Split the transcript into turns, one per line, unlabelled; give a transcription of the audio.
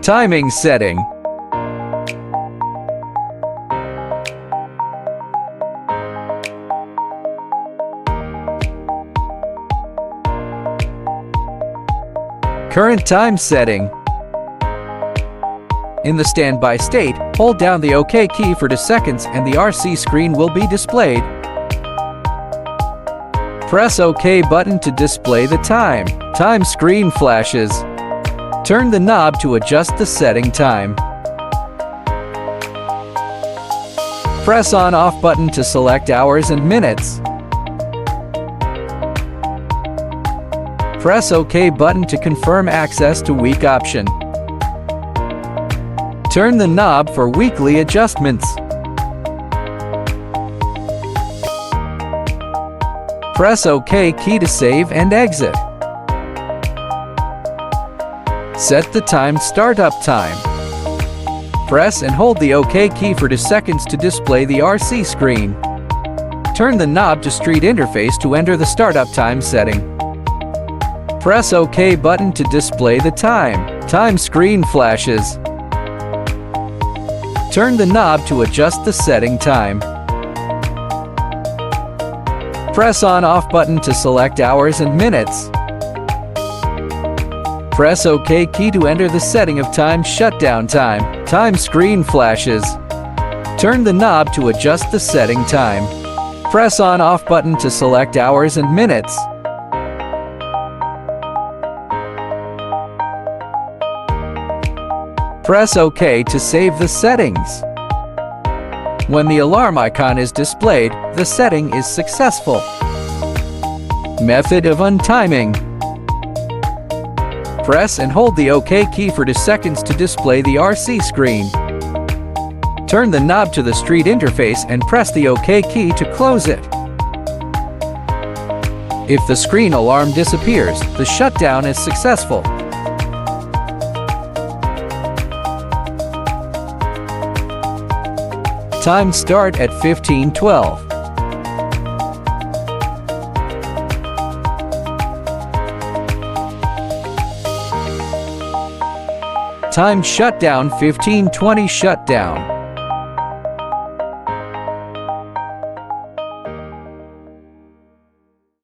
Timing setting. Current time setting. In the standby state, hold down the OK key for 2 seconds and the RC screen will be displayed. Press OK button to display the time. Time screen flashes. Turn the knob to adjust the setting time. Press on/off button to select hours and minutes. Press OK button to confirm access to week option. Turn the knob for weekly adjustments. Press OK key to save and exit. Set the time startup time. Press and hold the OK key for 2 seconds to display the RC screen. Turn the knob to street interface to enter the startup time setting. Press OK button to display the time. Time screen flashes. Turn the knob to adjust the setting time. Press on/off button to select hours and minutes. Press OK key to enter the setting of time shutdown time. Time screen flashes. Turn the knob to adjust the setting time. Press on/off button to select hours and minutes. Press OK to save the settings. When the alarm icon is displayed, the setting is successful. Method of untiming. Press and hold the OK key for 2 seconds to display the RC screen. Turn the knob to the street interface and press the OK key to close it. If the screen alarm disappears, the shutdown is successful. Time start at 15:12. Time shutdown 15:20 shutdown.